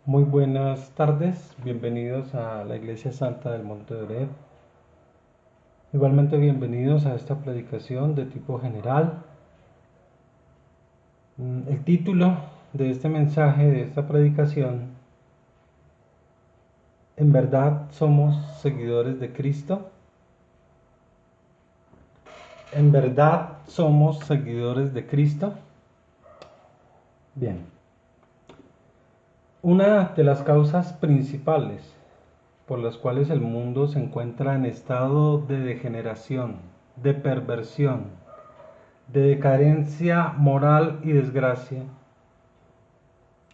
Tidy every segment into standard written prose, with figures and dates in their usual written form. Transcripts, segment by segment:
Muy buenas tardes, bienvenidos a la Iglesia Santa del Monte de Ored. Igualmente bienvenidos a esta predicación de tipo general. El título de este mensaje, de esta predicación: ¿en verdad somos seguidores de Cristo? ¿En verdad somos seguidores de Cristo? Bien, una de las causas principales por las cuales el mundo se encuentra en estado de degeneración, de perversión, de decadencia moral y desgracia,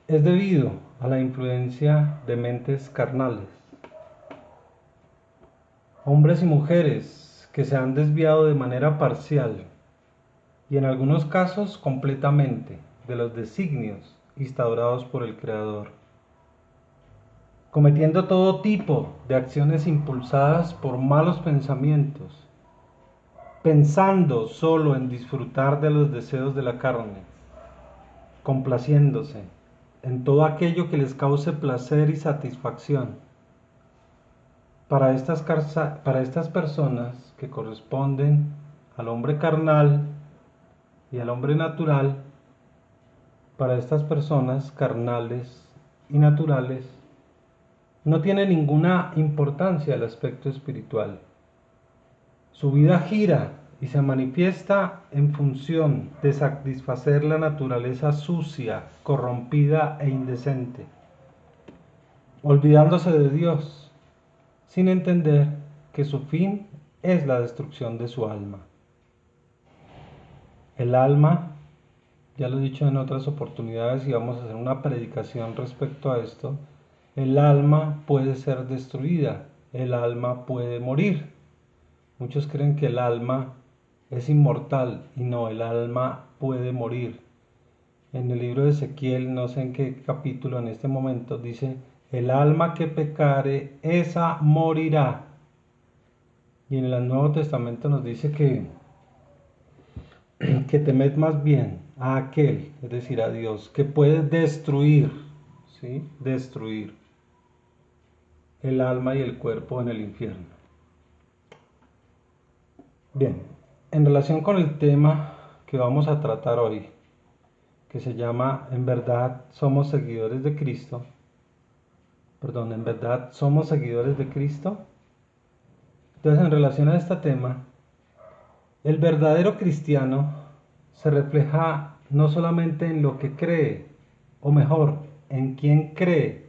es debido a la influencia de mentes carnales. Hombres y mujeres que se han desviado de manera parcial y en algunos casos completamente de los designios instaurados por el Creador, cometiendo todo tipo de acciones impulsadas por malos pensamientos, pensando solo en disfrutar de los deseos de la carne, complaciéndose en todo aquello que les cause placer y satisfacción. Para estas personas que corresponden al hombre carnal y al hombre natural, para estas personas carnales y naturales, no tiene ninguna importancia el aspecto espiritual. Su vida gira y se manifiesta en función de satisfacer la naturaleza sucia, corrompida e indecente, olvidándose de Dios, sin entender que su fin es la destrucción de su alma. El alma, ya lo he dicho en otras oportunidades y vamos a hacer una predicación respecto a esto, el alma puede ser destruida, el alma puede morir. Muchos creen que el alma es inmortal y no, el alma puede morir. En el libro de Ezequiel, no sé en qué capítulo en este momento, dice: el alma que pecare, esa morirá. Y en el Nuevo Testamento nos dice que temed más bien a aquel, es decir, a Dios, que puede destruir, ¿sí? Destruir el alma y el cuerpo en el infierno. Bien, en relación con el tema que vamos a tratar hoy, que se llama ¿en verdad somos seguidores de Cristo? Perdón, ¿en verdad somos seguidores de Cristo? Entonces, en relación a este tema, el verdadero cristiano se refleja no solamente en lo que cree, o mejor, en quién cree,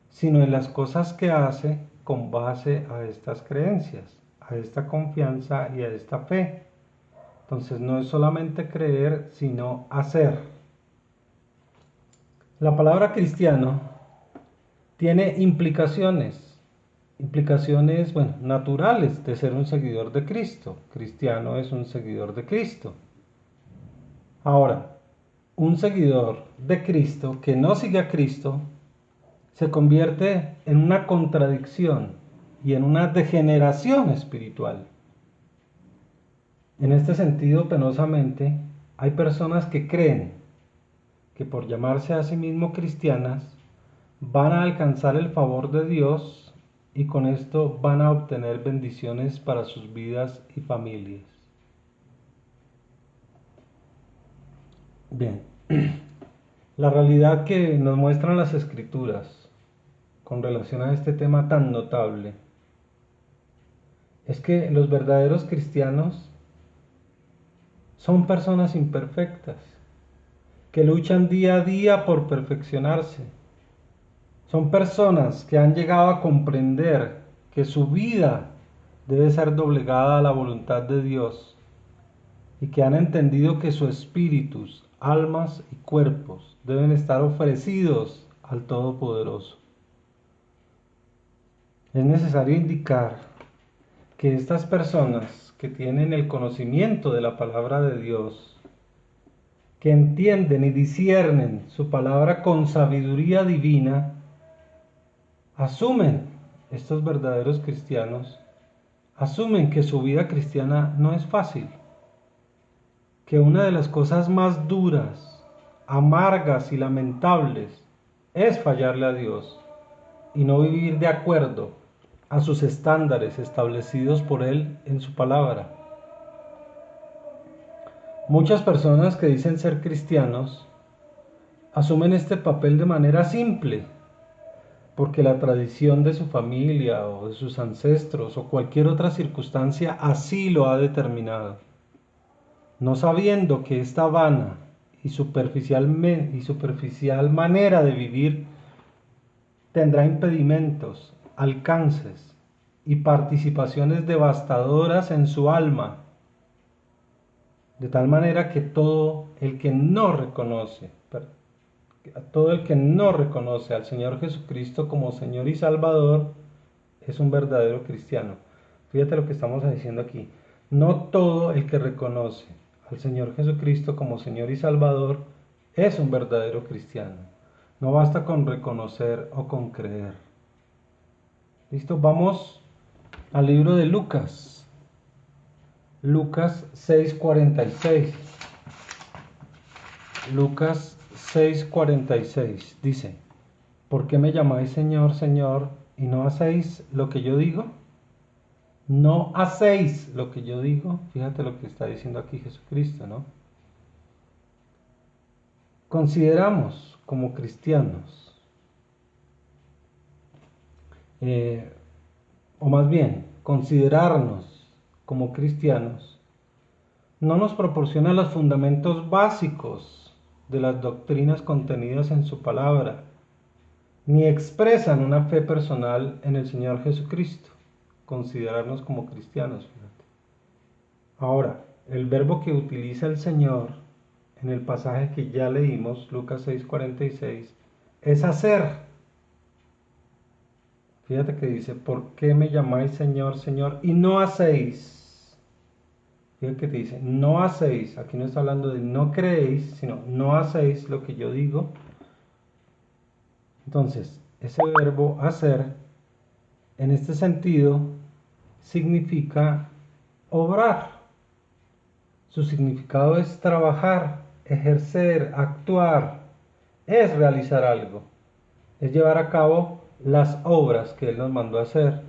sino en las cosas que hace con base a estas creencias, a esta confianza y a esta fe. Entonces no es solamente creer, sino hacer. La palabra cristiano tiene implicaciones, bueno, naturales de ser un seguidor de Cristo. Cristiano es un seguidor de Cristo. Ahora, un seguidor de Cristo que no sigue a Cristo se convierte en una contradicción y en una degeneración espiritual. En este sentido, penosamente, hay personas que creen que por llamarse a sí mismos cristianas van a alcanzar el favor de Dios y con esto van a obtener bendiciones para sus vidas y familias. Bien, la realidad que nos muestran las escrituras con relación a este tema tan notable es que los verdaderos cristianos son personas imperfectas, que luchan día a día por perfeccionarse. Son personas que han llegado a comprender que su vida debe ser doblegada a la voluntad de Dios y que han entendido que sus espíritus, almas y cuerpos deben estar ofrecidos al Todopoderoso. Es necesario indicar que estas personas que tienen el conocimiento de la palabra de Dios, que entienden y disciernen su palabra con sabiduría divina, asumen, estos verdaderos cristianos, asumen que su vida cristiana no es fácil, que una de las cosas más duras, amargas y lamentables es fallarle a Dios y no vivir de acuerdo a sus estándares establecidos por Él en su palabra. Muchas personas que dicen ser cristianos asumen este papel de manera simple, porque la tradición de su familia o de sus ancestros o cualquier otra circunstancia así lo ha determinado, no sabiendo que esta vana y superficial manera de vivir tendrá impedimentos, alcances y participaciones devastadoras en su alma, de tal manera que todo el que no reconoce al Señor Jesucristo como Señor y Salvador es un verdadero cristiano. Fíjate lo que estamos diciendo aquí. No todo el que reconoce al Señor Jesucristo como Señor y Salvador es un verdadero cristiano. No basta con reconocer o con creer. ¿Listo? Vamos al libro de Lucas. Lucas 6:46. Lucas 6:46 dice: ¿Por qué me llamáis Señor, Señor, y no hacéis lo que yo digo? No hacéis lo que yo digo. Fíjate lo que está diciendo aquí Jesucristo, ¿no? Consideramos como cristianos, o más bien, considerarnos como cristianos, no nos proporciona los fundamentos básicos de las doctrinas contenidas en su palabra, ni expresan una fe personal en el Señor Jesucristo. Considerarnos como cristianos, fíjate. Ahora, el verbo que utiliza el Señor en el pasaje que ya leímos, Lucas 6:46, es hacer. Fíjate que dice: ¿por qué me llamáis Señor, Señor, y no hacéis? Fíjate que te dice: no hacéis. Aquí no está hablando de no creéis, sino no hacéis lo que yo digo. Entonces, ese verbo hacer, en este sentido, significa obrar. Su significado es trabajar, ejercer, actuar, es realizar algo, es llevar a cabo las obras que Él nos mandó a hacer,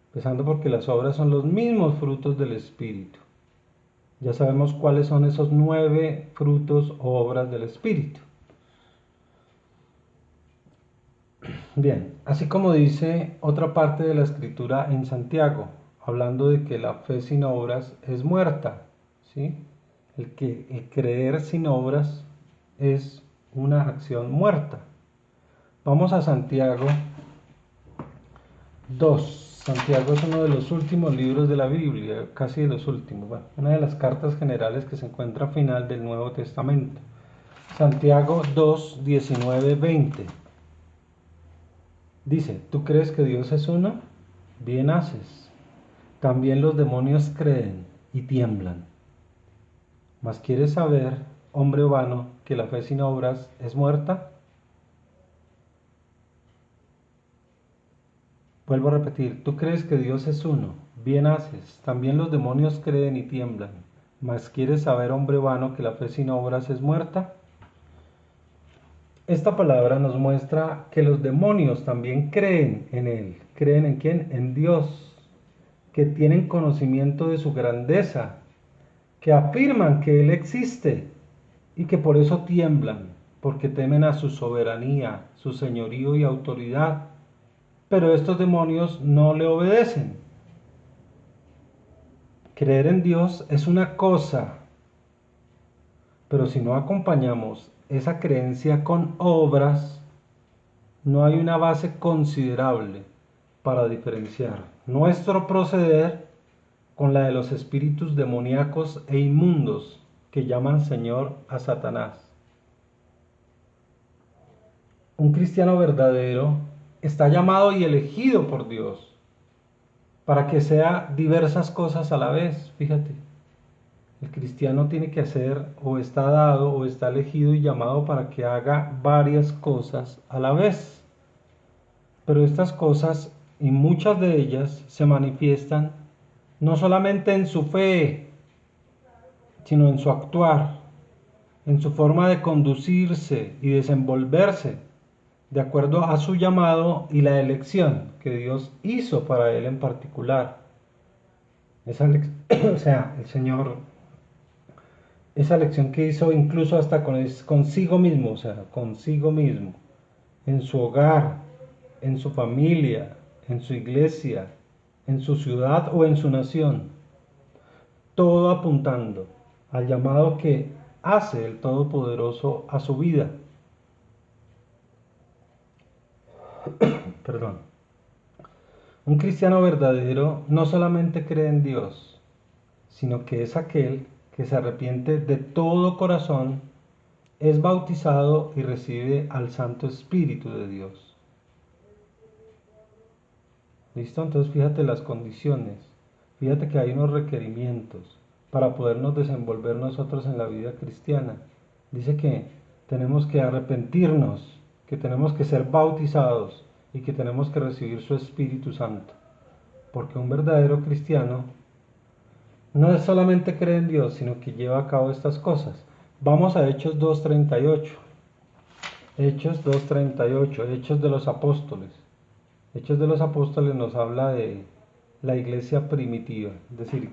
empezando porque las obras son los mismos frutos del Espíritu. Ya sabemos cuáles son esos 9 frutos o obras del Espíritu. Bien, así como dice otra parte de la Escritura en Santiago, hablando de que la fe sin obras es muerta, ¿sí? El creer sin obras es una acción muerta. Vamos a Santiago 2. Santiago es uno de los últimos libros de la Biblia, casi de los últimos. Bueno, una de las cartas generales que se encuentra al final del Nuevo Testamento. Santiago 2, 19, 20. Dice: ¿tú crees que Dios es uno? Bien haces. También los demonios creen y tiemblan. ¿Mas quieres saber, hombre vano, que la fe sin obras es muerta? Vuelvo a repetir: ¿tú crees que Dios es uno? Bien haces. También los demonios creen y tiemblan. ¿Mas quieres saber, hombre vano, que la fe sin obras es muerta? Esta palabra nos muestra que los demonios también creen en Él. ¿Creen en quién? En Dios. Que tienen conocimiento de su grandeza. Que afirman que Él existe y que por eso tiemblan, porque temen a su soberanía, su señorío y autoridad. Pero estos demonios no le obedecen. Creer en Dios es una cosa, pero si no acompañamos esa creencia con obras, no hay una base considerable para diferenciar nuestro proceder con la de los espíritus demoníacos e inmundos que llaman Señor a Satanás. Un cristiano verdadero está llamado y elegido por Dios para que sea diversas cosas a la vez. Fíjate, el cristiano tiene que hacer, o está dado, o está elegido y llamado para que haga varias cosas a la vez. Pero estas cosas, y muchas de ellas, se manifiestan no solamente en su fe, sino en su actuar, en su forma de conducirse y desenvolverse. de acuerdo a su llamado y la elección que Dios hizo para él en particular. O sea, el Señor, esa elección que hizo incluso hasta consigo mismo, o sea, consigo mismo, en su hogar, en su familia, en su iglesia, en su ciudad o en su nación, todo apuntando al llamado que hace el Todopoderoso a su vida. Perdón. Un cristiano verdadero no solamente cree en Dios, sino que es aquel que se arrepiente de todo corazón, es bautizado y recibe al Santo Espíritu de Dios. ¿Listo? Entonces fíjate las condiciones, fíjate que hay unos requerimientos para podernos desenvolver nosotros en la vida cristiana. Dice que tenemos que arrepentirnos, que tenemos que ser bautizados y que tenemos que recibir su Espíritu Santo. Porque un verdadero cristiano no es solamente cree en Dios, sino que lleva a cabo estas cosas. Vamos a Hechos 2:38. Hechos 2:38, Hechos de los Apóstoles. Hechos de los Apóstoles nos habla de la iglesia primitiva, es decir,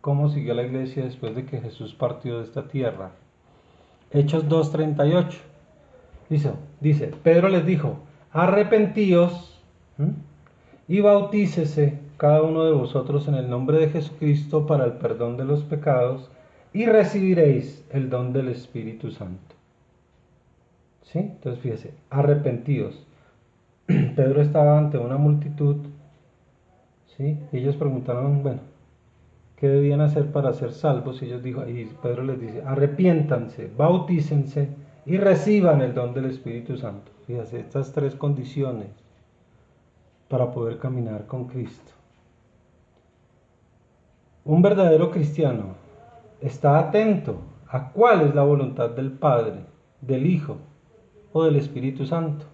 cómo siguió la iglesia después de que Jesús partió de esta tierra. Hechos 2:38. Dice, Pedro les dijo, arrepentíos y bautícese cada uno de vosotros en el nombre de Jesucristo para el perdón de los pecados y recibiréis el don del Espíritu Santo. ¿Sí? Entonces fíjese, arrepentíos. Pedro estaba ante una multitud, ¿sí? Y ellos preguntaron, bueno, ¿qué debían hacer para ser salvos? Y Pedro les dice, arrepiéntanse, bautícense y reciban el don del Espíritu Santo. Fíjese, estas tres condiciones para poder caminar con Cristo. Un verdadero cristiano está atento a cuál es la voluntad del Padre, del Hijo o del Espíritu Santo,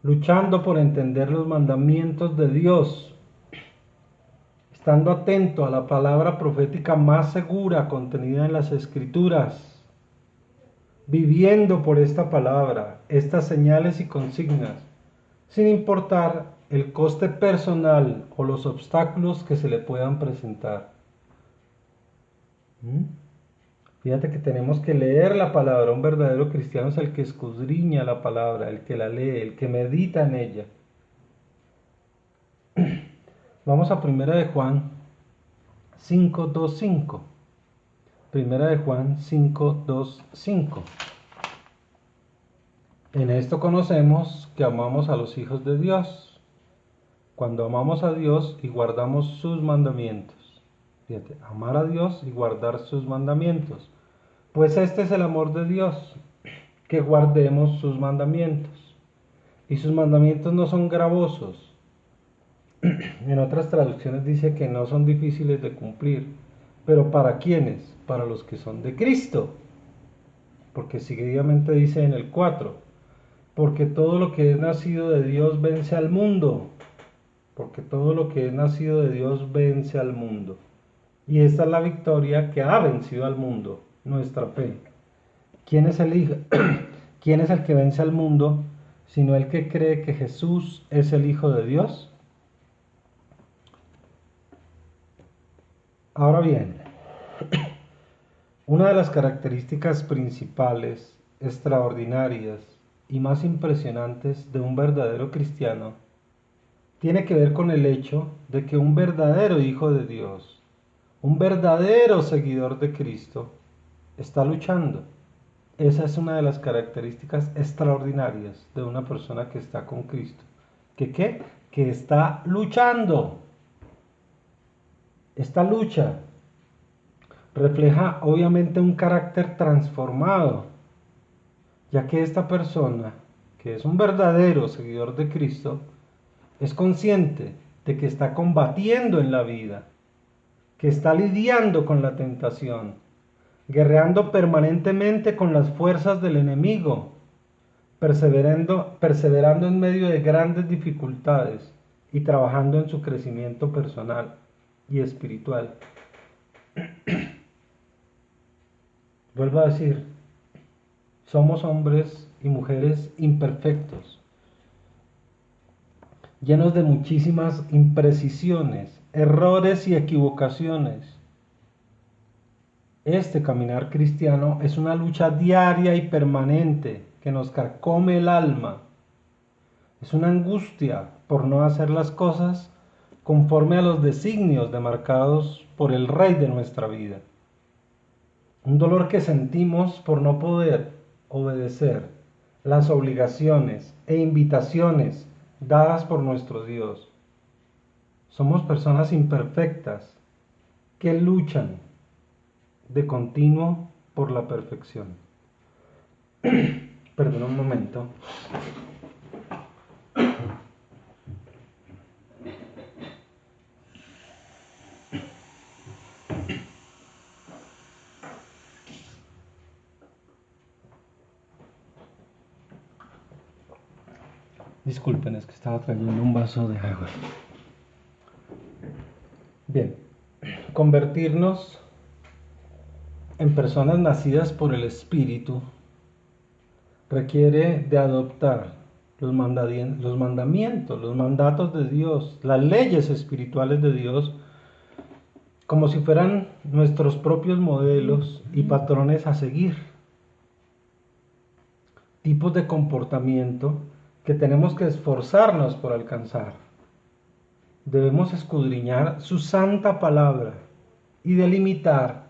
luchando por entender los mandamientos de Dios, estando atento a la palabra profética más segura contenida en las Escrituras, viviendo por esta palabra, estas señales y consignas, sin importar el coste personal o los obstáculos que se le puedan presentar. Fíjate que tenemos que leer la palabra. Un verdadero cristiano es el que escudriña la palabra, el que la lee, el que medita en ella. Vamos a 1 de Juan 5:2-5. 1 de Juan 5:2-5. En esto conocemos que amamos a los hijos de Dios, cuando amamos a Dios y guardamos sus mandamientos. Fíjate, amar a Dios y guardar sus mandamientos. Pues este es el amor de Dios, que guardemos sus mandamientos. Y sus mandamientos no son gravosos. En otras traducciones dice que no son difíciles de cumplir. Pero ¿para quiénes? Para los que son de Cristo. Porque seguidamente dice en el 4, porque todo lo que es nacido de Dios vence al mundo. Porque todo lo que es nacido de Dios vence al mundo. Y esta es la victoria que ha vencido al mundo, nuestra fe. ¿Quién es el hijo? ¿Quién es el que vence al mundo, sino el que cree que Jesús es el Hijo de Dios? Ahora bien, una de las características principales, extraordinarias y más impresionantes de un verdadero cristiano tiene que ver con el hecho de que un verdadero hijo de Dios, un verdadero seguidor de Cristo, está luchando. Esa es una de las características extraordinarias de una persona que está con Cristo. ¿Que qué? Que está luchando. Esta lucha refleja obviamente un carácter transformado, ya que esta persona, que es un verdadero seguidor de Cristo, es consciente de que está combatiendo en la vida, que está lidiando con la tentación, guerreando permanentemente con las fuerzas del enemigo, perseverando en medio de grandes dificultades y trabajando en su crecimiento personal y espiritual. Vuelvo a decir, Somos hombres y mujeres imperfectos, llenos de muchísimas imprecisiones, errores y equivocaciones. Este caminar cristiano es una lucha diaria y permanente que nos carcome el alma. Es una angustia por no hacer las cosas conforme a los designios demarcados por el Rey de nuestra vida. Un dolor que sentimos por no poder obedecer las obligaciones e invitaciones dadas por nuestro Dios. Somos personas imperfectas que luchan de continuo por la perfección. Perdón un momento. Disculpen, es que estaba trayendo un vaso de agua. Bien, convertirnos en personas nacidas por el Espíritu requiere de adoptar los mandamientos, los mandatos de Dios, las leyes espirituales de Dios, como si fueran nuestros propios modelos y patrones a seguir. Tipos de comportamiento que tenemos que esforzarnos por alcanzar. Debemos escudriñar su santa palabra y delimitar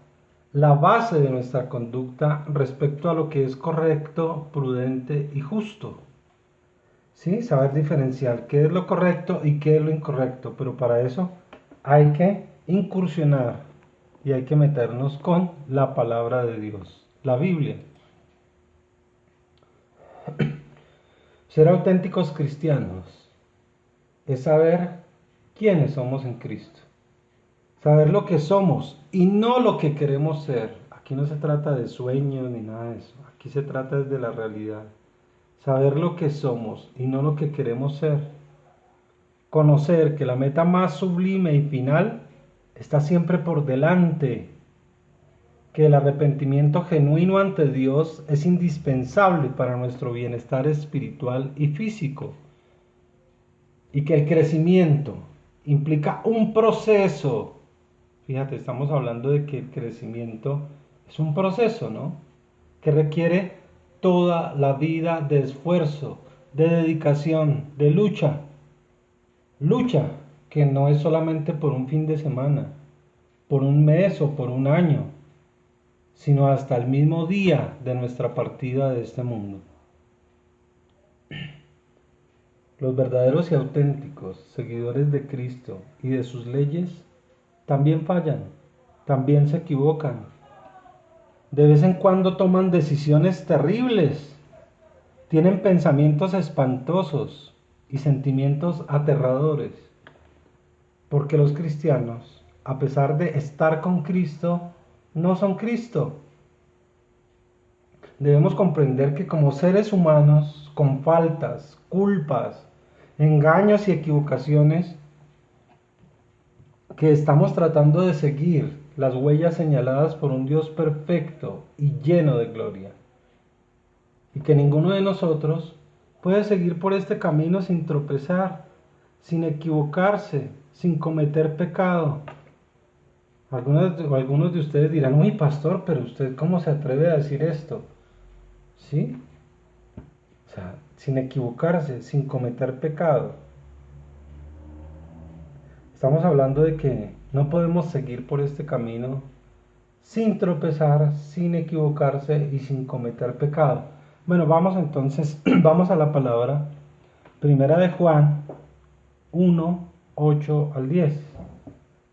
la base de nuestra conducta respecto a lo que es correcto, prudente y justo. ¿Sí? Saber diferenciar qué es lo correcto y qué es lo incorrecto, pero para eso hay que incursionar y hay que meternos con la palabra de Dios, la Biblia. Ser auténticos cristianos es saber quiénes somos en Cristo. Saber lo que somos y no lo que queremos ser. Aquí no se trata de sueños ni nada de eso. Aquí se trata de la realidad. Saber lo que somos y no lo que queremos ser. Conocer que la meta más sublime y final está siempre por delante. Que el arrepentimiento genuino ante Dios es indispensable para nuestro bienestar espiritual y físico. Y que el crecimiento implica un proceso. Fíjate, estamos hablando de que el crecimiento es un proceso, ¿no? Que requiere toda la vida de esfuerzo, de dedicación, de lucha. Lucha que no es solamente por un fin de semana, por un mes o por un año, sino hasta el mismo día de nuestra partida de este mundo. Los verdaderos y auténticos seguidores de Cristo y de sus leyes también fallan, también se equivocan. De vez en cuando toman decisiones terribles, tienen pensamientos espantosos y sentimientos aterradores, porque los cristianos, a pesar de estar con Cristo, no son Cristo. Debemos comprender que como seres humanos, con faltas, culpas, engaños y equivocaciones, que estamos tratando de seguir las huellas señaladas por un Dios perfecto y lleno de gloria. Y que ninguno de nosotros puede seguir por este camino sin tropezar, sin equivocarse, sin cometer pecado. Algunos de ustedes dirán, uy, pastor, pero usted ¿cómo se atreve a decir esto? ¿Sí? O sea, sin equivocarse, sin cometer pecado. Estamos hablando de que no podemos seguir por este camino sin tropezar, sin equivocarse y sin cometer pecado. Bueno, vamos entonces, vamos a la palabra. Primera de Juan 1, 8 al 10.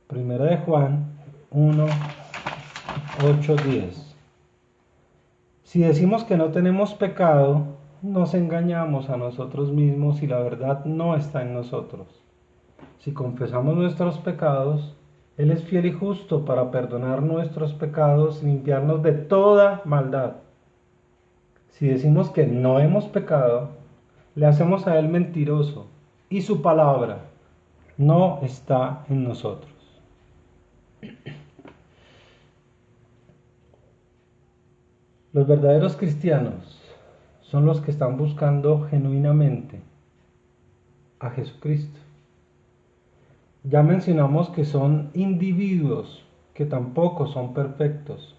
Primera de Juan 1, 8, 10. Si decimos que no tenemos pecado, nos engañamos a nosotros mismos y la verdad no está en nosotros. Si confesamos nuestros pecados, Él es fiel y justo para perdonar nuestros pecados y limpiarnos de toda maldad. Si decimos que no hemos pecado, le hacemos a Él mentiroso y su palabra no está en nosotros. Los verdaderos cristianos son los que están buscando genuinamente a Jesucristo. Ya mencionamos que son individuos que tampoco son perfectos,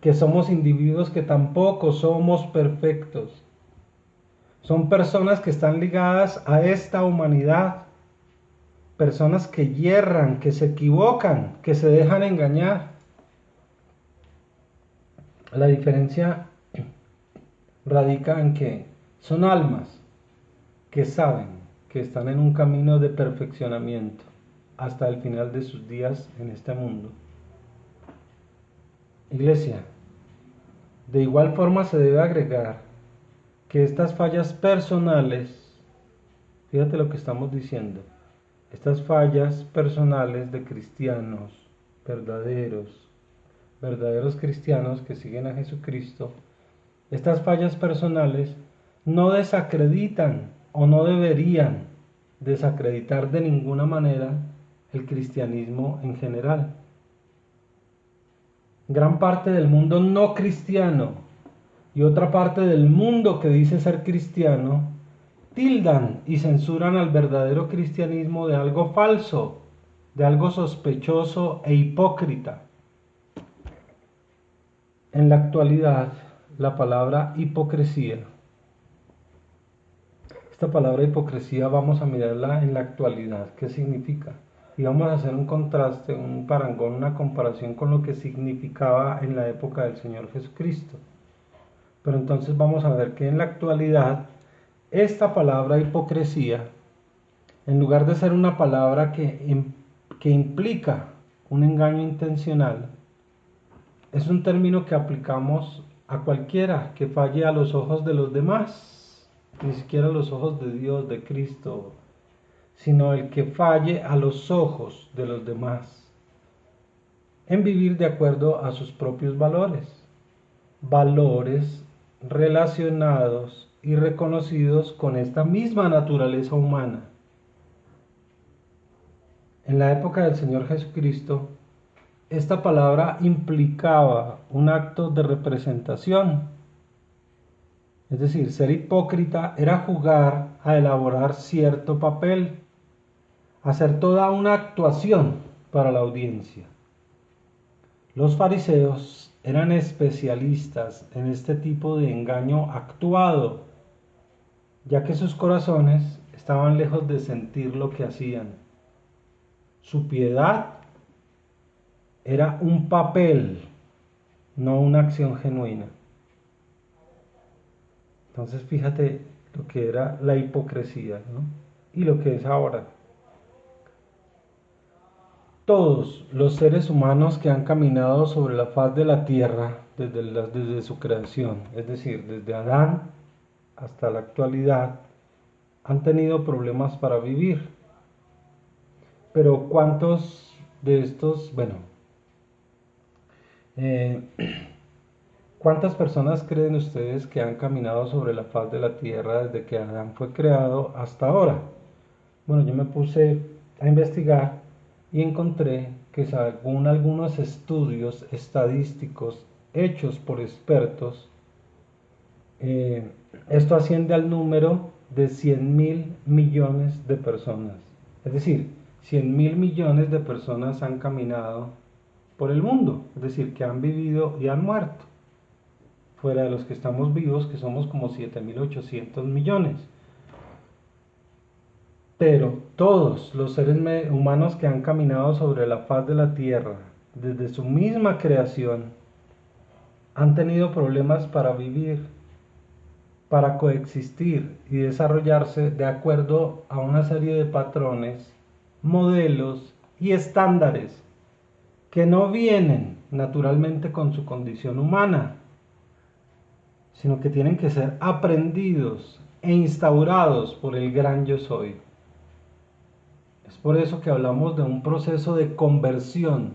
que somos individuos que tampoco somos perfectos. Son personas que están ligadas a esta humanidad, personas que yerran, que se equivocan, que se dejan engañar. La diferencia radica en que son almas que saben que están en un camino de perfeccionamiento hasta el final de sus días en este mundo. Iglesia, de igual forma se debe agregar que estas fallas personales, fíjate lo que estamos diciendo, estas fallas personales de cristianos verdaderos cristianos que siguen a Jesucristo, estas fallas personales no desacreditan o no deberían desacreditar de ninguna manera el cristianismo en general. Gran parte del mundo no cristiano y otra parte del mundo que dice ser cristiano tildan y censuran al verdadero cristianismo de algo falso, de algo sospechoso e hipócrita. En la actualidad, la palabra hipocresía, esta palabra hipocresía vamos a mirarla en la actualidad, ¿qué significa? Y vamos a hacer un contraste, un parangón, una comparación con lo que significaba en la época del Señor Jesucristo. Pero entonces vamos a ver que en la actualidad, esta palabra hipocresía, en lugar de ser una palabra que implica un engaño intencional, es un término que aplicamos a cualquiera que falle a los ojos de los demás, ni siquiera a los ojos de Dios, de Cristo, sino el que falle a los ojos de los demás, en vivir de acuerdo a sus propios valores relacionados y reconocidos con esta misma naturaleza humana. En la época del Señor Jesucristo, esta palabra implicaba un acto de representación. Es decir, ser hipócrita era jugar a elaborar cierto papel, hacer toda una actuación para la audiencia. Los fariseos eran especialistas en este tipo de engaño actuado, ya que sus corazones estaban lejos de sentir lo que hacían. Su piedad era un papel, no una acción genuina. Entonces fíjate lo que era la hipocresía, ¿no? Y lo que es ahora. Todos los seres humanos que han caminado sobre la faz de la tierra desde su creación, es decir, desde Adán hasta la actualidad, han tenido problemas para vivir. Pero ¿cuántos de estos, eh, cuántas personas creen ustedes que han caminado sobre la faz de la tierra desde que Adán fue creado hasta ahora? Bueno, yo me puse a investigar y encontré que según algunos estudios estadísticos hechos por expertos, esto asciende al número de 100.000 millones de personas. Es decir, 100.000 millones de personas han caminado por el mundo, es decir, que han vivido y han muerto, fuera de los que estamos vivos, que somos como 7.800 millones. Pero todos los seres humanos que han caminado sobre la faz de la tierra, desde su misma creación, han tenido problemas para vivir, para coexistir y desarrollarse de acuerdo a una serie de patrones, modelos y estándares que no vienen naturalmente con su condición humana, sino que tienen que ser aprendidos e instaurados por el gran yo soy. Es por eso que hablamos de un proceso de conversión,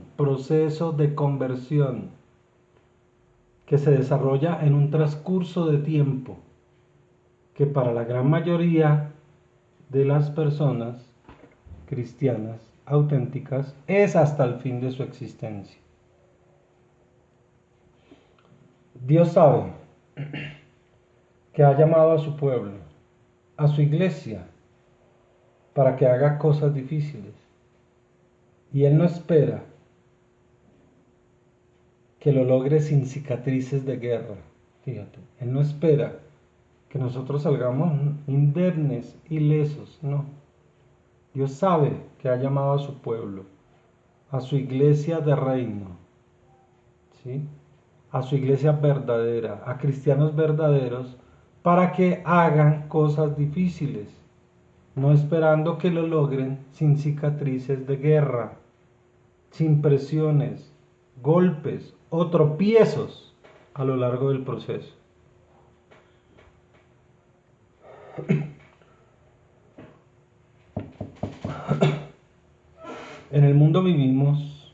que se desarrolla en un transcurso de tiempo, que para la gran mayoría de las personas cristianas auténticas es hasta el fin de su existencia. Dios sabe que ha llamado a su pueblo, a su iglesia, para que haga cosas difíciles. Y Él no espera que lo logre sin cicatrices de guerra. Fíjate, Él no espera que nosotros salgamos indemnes, ilesos, no. Dios sabe que ha llamado a su pueblo, a su iglesia de reino, ¿sí? A su iglesia verdadera, a cristianos verdaderos, para que hagan cosas difíciles, no esperando que lo logren sin cicatrices de guerra, sin presiones, golpes o tropiezos a lo largo del proceso. En el mundo vivimos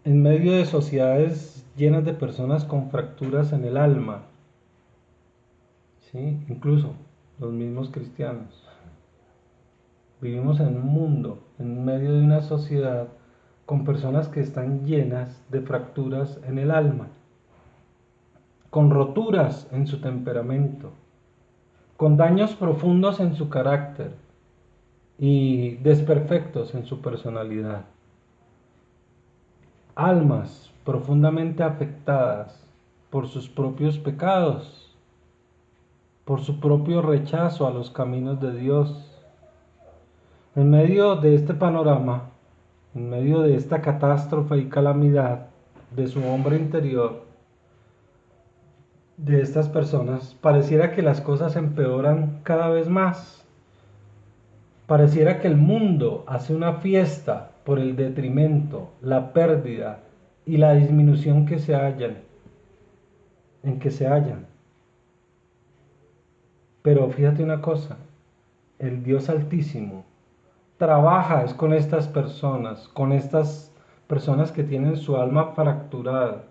en medio de sociedades llenas de personas con fracturas en el alma, ¿sí? Incluso los mismos cristianos. Vivimos en un mundo, en medio de una sociedad con personas que están llenas de fracturas en el alma, con roturas en su temperamento, con daños profundos en su carácter y desperfectos en su personalidad. Almas profundamente afectadas por sus propios pecados, por su propio rechazo a los caminos de Dios. En medio de este panorama, en medio de esta catástrofe y calamidad de su hombre interior, de estas personas, pareciera que las cosas empeoran cada vez más. Pareciera que el mundo hace una fiesta por el detrimento, la pérdida y la disminución que se hallan, en que se hallan. Pero fíjate una cosa, el Dios Altísimo trabaja es con estas personas que tienen su alma fracturada.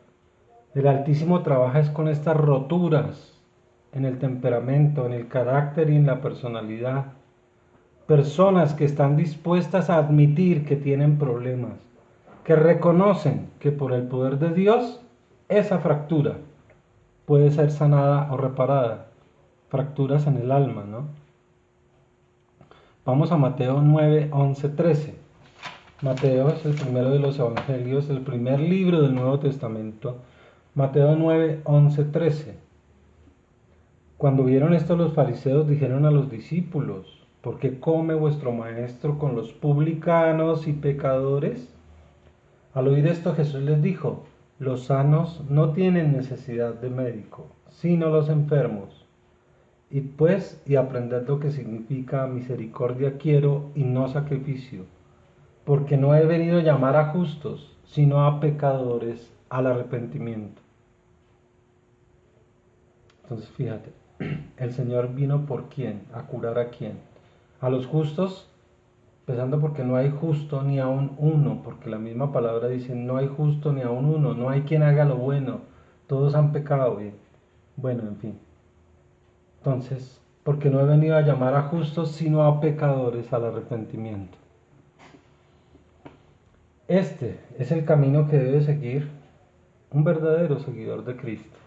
El Altísimo trabaja es con estas roturas en el temperamento, en el carácter y en la personalidad. Personas que están dispuestas a admitir que tienen problemas, que reconocen que por el poder de Dios esa fractura puede ser sanada o reparada. Fracturas en el alma, ¿no? Vamos a Mateo 9, 11, 13. Mateo es el primero de los evangelios, el primer libro del Nuevo Testamento. Mateo 9, 11, 13. Cuando vieron esto los fariseos dijeron a los discípulos: ¿por qué come vuestro maestro con los publicanos y pecadores? Al oír esto Jesús les dijo: los sanos no tienen necesidad de médico, sino los enfermos. Id pues y aprended lo que significa misericordia quiero y no sacrificio, porque no he venido a llamar a justos, sino a pecadores al arrepentimiento. Entonces fíjate, el Señor vino por quién, a curar a quién, a los justos, empezando porque no hay justo ni aun uno, porque la misma palabra dice no hay justo ni aun uno, no hay quien haga lo bueno, todos han pecado bien. Bueno, en fin. Entonces, porque no he venido a llamar a justos, sino a pecadores al arrepentimiento. Este es el camino que debe seguir un verdadero seguidor de Cristo.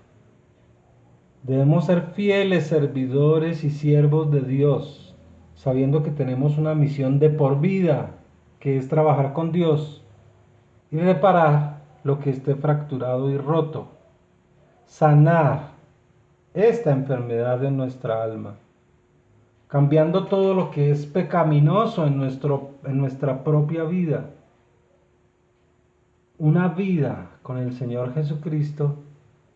Debemos ser fieles servidores y siervos de Dios, sabiendo que tenemos una misión de por vida, que es trabajar con Dios y reparar lo que esté fracturado y roto, sanar esta enfermedad en nuestra alma, cambiando todo lo que es pecaminoso en nuestra propia vida. Una vida con el Señor Jesucristo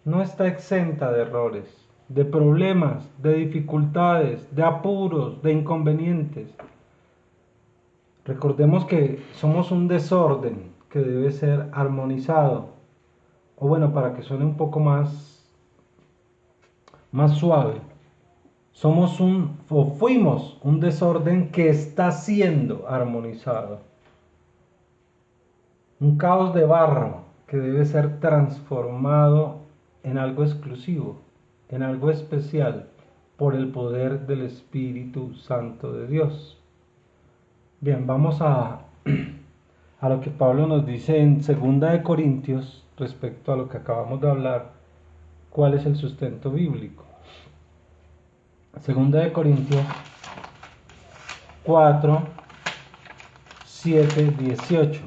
no está exenta de errores, de problemas, de dificultades, de apuros, de inconvenientes. Recordemos que somos un desorden que debe ser armonizado, o bueno, para que suene un poco más suave, fuimos un desorden que está siendo armonizado. Un caos de barro que debe ser transformado en algo exclusivo, en algo especial, por el poder del Espíritu Santo de Dios. Bien, vamos a lo que Pablo nos dice en 2 Corintios respecto a lo que acabamos de hablar, cuál es el sustento bíblico. Segunda de Corintios 4, 7, 18.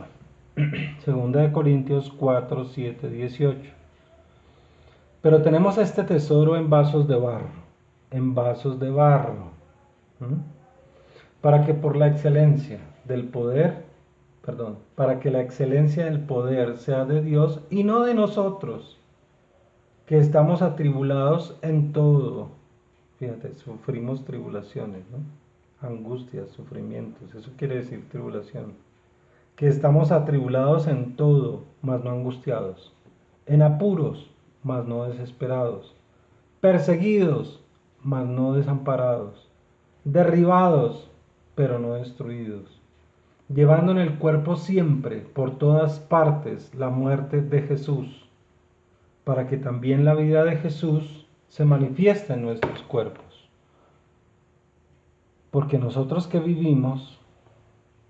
Segunda de Corintios 4, 7, 18. Pero tenemos este tesoro en vasos de barro, en vasos de barro, ¿m? Para que por la excelencia del poder, para que la excelencia del poder sea de Dios y no de nosotros, que estamos atribulados en todo. Fíjate, sufrimos tribulaciones, ¿no? Angustias, sufrimientos, eso quiere decir tribulación. Que estamos atribulados en todo, mas no angustiados, en apuros, mas no desesperados, perseguidos, mas no desamparados, derribados, pero no destruidos, llevando en el cuerpo siempre, por todas partes, la muerte de Jesús, para que también la vida de Jesús se manifieste en nuestros cuerpos. Porque nosotros que vivimos,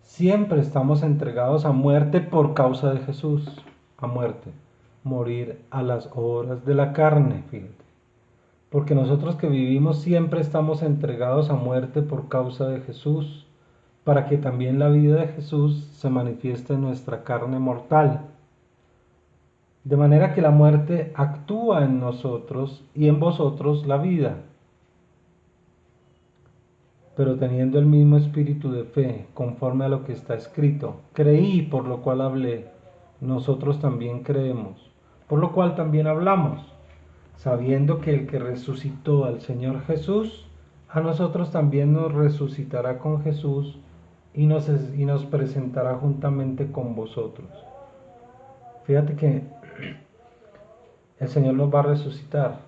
siempre estamos entregados a muerte por causa de Jesús, a muerte, morir a las obras de la carne, fíjate. Porque nosotros que vivimos siempre estamos entregados a muerte por causa de Jesús, para que también la vida de Jesús se manifieste en nuestra carne mortal. De manera que la muerte actúa en nosotros y en vosotros la vida. Pero teniendo el mismo espíritu de fe, conforme a lo que está escrito, creí, por lo cual hablé, nosotros también creemos, por lo cual también hablamos, sabiendo que el que resucitó al Señor Jesús, a nosotros también nos resucitará con Jesús y nos presentará juntamente con vosotros. Fíjate que el Señor nos va a resucitar,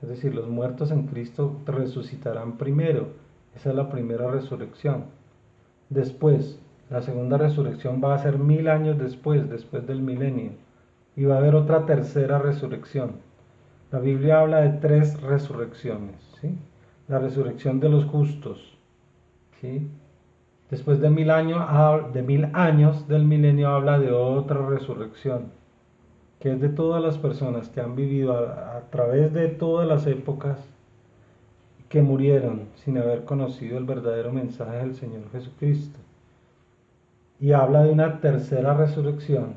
es decir, los muertos en Cristo resucitarán primero. Esa es la primera resurrección. Después, la segunda resurrección va a ser 1000 años después del milenio. Y va a haber otra tercera resurrección. La Biblia habla de 3 resurrecciones, ¿sí? La resurrección de los justos, ¿sí? Después de 1000 años del milenio habla de otra resurrección, que es de todas las personas que han vivido a través de todas las épocas, que murieron sin haber conocido el verdadero mensaje del Señor Jesucristo. Y habla de una tercera resurrección,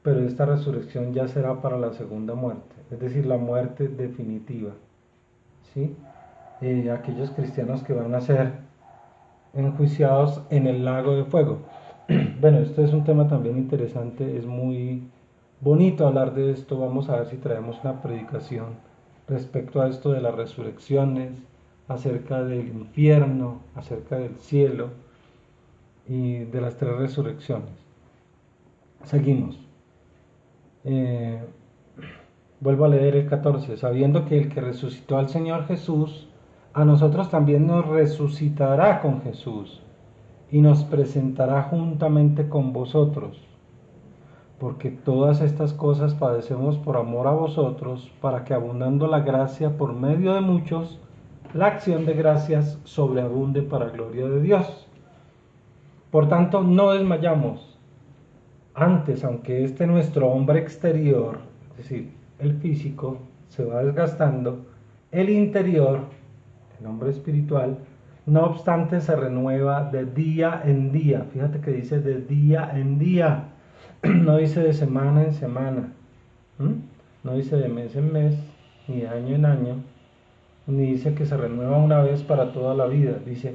pero esta resurrección ya será para la segunda muerte, es decir, la muerte definitiva, ¿sí? Aquellos cristianos que van a ser enjuiciados en el lago de fuego. Bueno, esto es un tema también interesante, es muy bonito hablar de esto. Vamos a ver si traemos una predicación respecto a esto de las resurrecciones, acerca del infierno, acerca del cielo y de las 3 resurrecciones. Seguimos. Eh, Vuelvo a leer el 14. Sabiendo que el que resucitó al Señor Jesús, a nosotros también nos resucitará con Jesús y nos presentará juntamente con vosotros. Porque todas estas cosas padecemos por amor a vosotros, para que abundando la gracia por medio de muchos, la acción de gracias sobreabunde para gloria de Dios. Por tanto, no desmayamos. Antes, aunque este nuestro hombre exterior, es decir, el físico, se va desgastando, el interior, el hombre espiritual, no obstante se renueva de día en día. Fíjate que dice de día en día, no dice de semana en semana, no dice de mes en mes, ni de año en año, ni dice que se renueva una vez para toda la vida. Dice,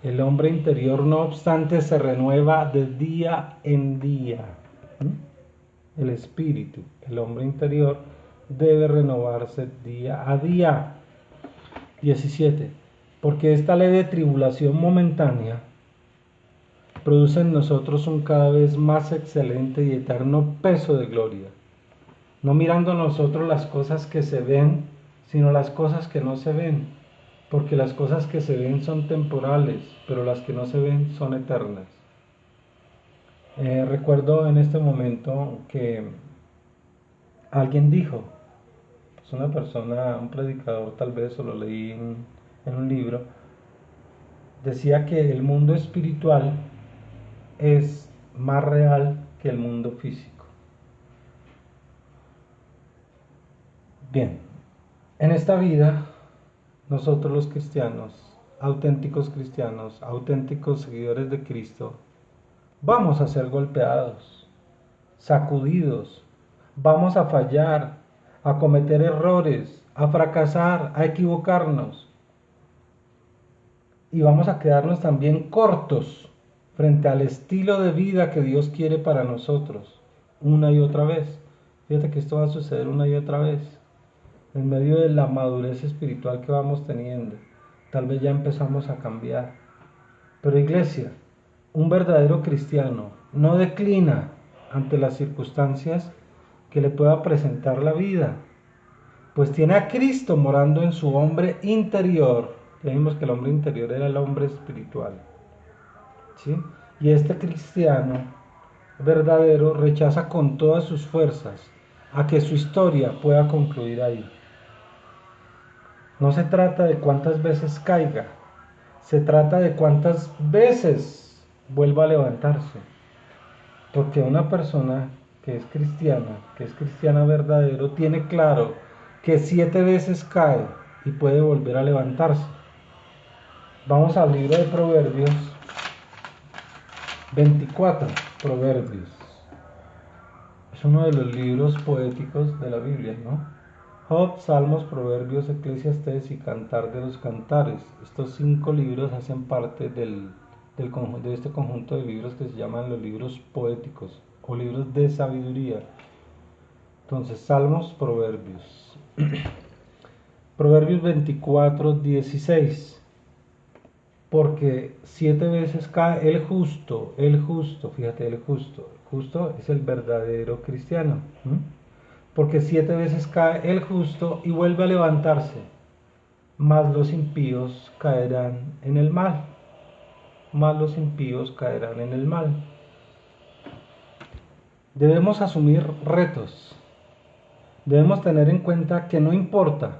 el hombre interior no obstante se renueva de día en día. El espíritu, el hombre interior, debe renovarse día a día. 17. Porque esta ley de tribulación momentánea produce en nosotros un cada vez más excelente y eterno peso de gloria, no mirando nosotros las cosas que se ven, sino las cosas que no se ven, porque las cosas que se ven son temporales, pero las que no se ven son eternas. Recuerdo en este momento que alguien dijo, es una persona, un predicador tal vez, o lo leí en un libro, decía que el mundo espiritual es más real que el mundo físico. Bien, en esta vida nosotros los cristianos, auténticos seguidores de Cristo, vamos a ser golpeados, sacudidos, vamos a fallar, a cometer errores, a fracasar, a equivocarnos. Y vamos a quedarnos también cortos frente al estilo de vida que Dios quiere para nosotros, una y otra vez. Fíjate que esto va a suceder una y otra vez, en medio de la madurez espiritual que vamos teniendo. Tal vez ya empezamos a cambiar. Pero iglesia, un verdadero cristiano no declina ante las circunstancias que le pueda presentar la vida, pues tiene a Cristo morando en su hombre interior. Ya vimos que el hombre interior era el hombre espiritual, ¿sí? Y este cristiano verdadero rechaza con todas sus fuerzas a que su historia pueda concluir ahí. No se trata de cuántas veces caiga, se trata de cuántas veces vuelva a levantarse. Porque una persona que es cristiana verdadero, tiene claro que 7 veces cae y puede volver a levantarse. Vamos al libro de Proverbios 24, Proverbios. Es uno de los libros poéticos de la Biblia, ¿no? Job, Salmos, Proverbios, Eclesiastés y Cantar de los Cantares. Estos 5 libros hacen parte de este conjunto de libros que se llaman los libros poéticos o libros de sabiduría. Entonces, Salmos, Proverbios. Proverbios 24, 16. Porque 7 veces cae el justo, fíjate, el justo es el verdadero cristiano. Porque 7 veces cae el justo y vuelve a levantarse, mas los impíos caerán en el mal, mas los impíos caerán en el mal. Debemos asumir retos, debemos tener en cuenta que no importa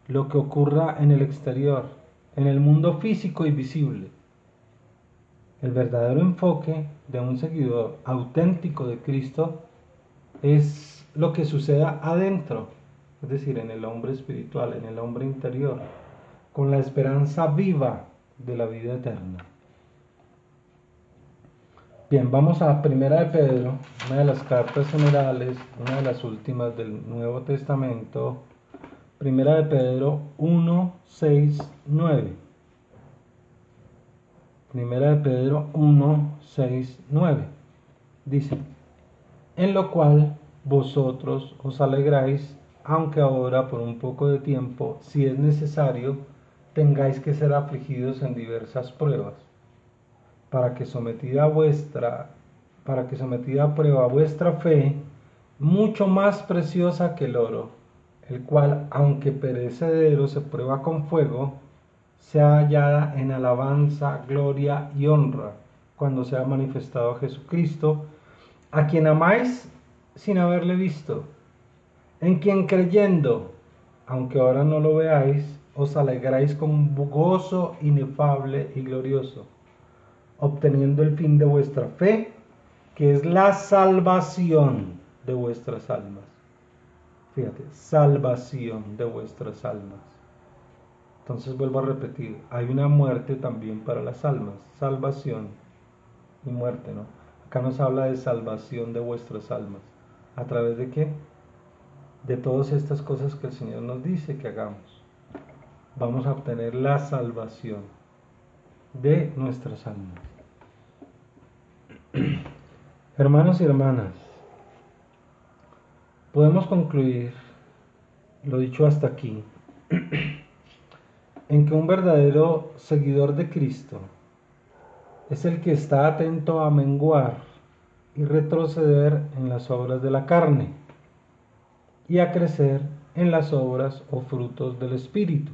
lo que ocurra en el exterior, en el mundo físico y visible. El verdadero enfoque de un seguidor auténtico de Cristo es lo que suceda adentro, es decir, en el hombre espiritual, en el hombre interior, con la esperanza viva de la vida eterna. Bien, vamos a Primera de Pedro, una de las cartas generales, una de las últimas del Nuevo Testamento. Primera de Pedro 1, 6, 9. Primera de Pedro 1, 6, 9. Dice: en lo cual vosotros os alegráis, aunque ahora por un poco de tiempo, si es necesario, tengáis que ser afligidos en diversas pruebas, para que sometida a prueba vuestra fe, mucho más preciosa que el oro, el cual, aunque perecedero, se prueba con fuego, sea hallada en alabanza, gloria y honra, cuando sea manifestado Jesucristo, a quien amáis sin haberle visto, en quien creyendo, aunque ahora no lo veáis, os alegráis con gozo inefable y glorioso, obteniendo el fin de vuestra fe, que es la salvación de vuestras almas. Fíjate, salvación de vuestras almas. Entonces vuelvo a repetir, hay una muerte también para las almas, salvación y muerte, ¿no? Acá nos habla de salvación de vuestras almas. ¿A través de qué? De todas estas cosas que el Señor nos dice que hagamos. Vamos a obtener la salvación de nuestras almas. Hermanos y hermanas, podemos concluir lo dicho hasta aquí, en que un verdadero seguidor de Cristo es el que está atento a menguar y retroceder en las obras de la carne y a crecer en las obras o frutos del Espíritu.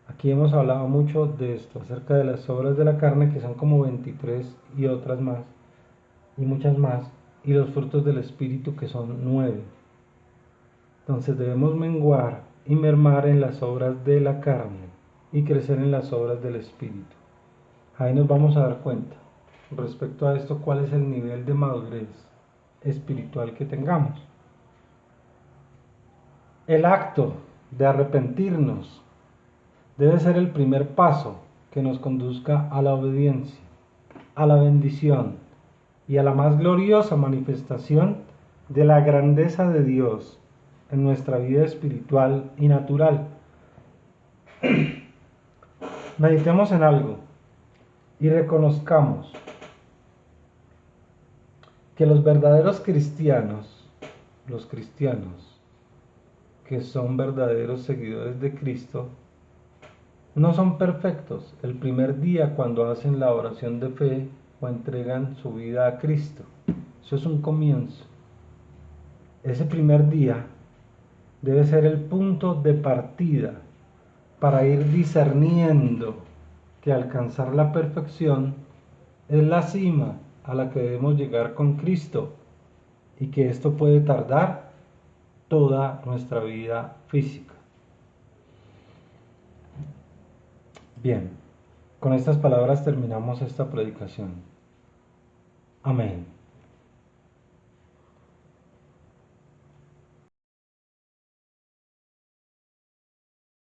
Aquí hemos hablado mucho de esto, acerca de las obras de la carne, que son como 23 y otras más, y muchas más, y los frutos del Espíritu, que son 9. Entonces debemos menguar y mermar en las obras de la carne y crecer en las obras del Espíritu. Ahí nos vamos a dar cuenta, respecto a esto, cuál es el nivel de madurez espiritual que tengamos. El acto de arrepentirnos debe ser el primer paso que nos conduzca a la obediencia, a la bendición y a la más gloriosa manifestación de la grandeza de Dios en nuestra vida espiritual y natural. Meditemos en algo y reconozcamos que los verdaderos cristianos, los cristianos que son verdaderos seguidores de Cristo, no son perfectos el primer día cuando hacen la oración de fe o entregan su vida a Cristo. Eso es un comienzo. Ese primer día debe ser el punto de partida para ir discerniendo que alcanzar la perfección es la cima a la que debemos llegar con Cristo y que esto puede tardar toda nuestra vida física. Bien, con estas palabras terminamos esta predicación. Amén.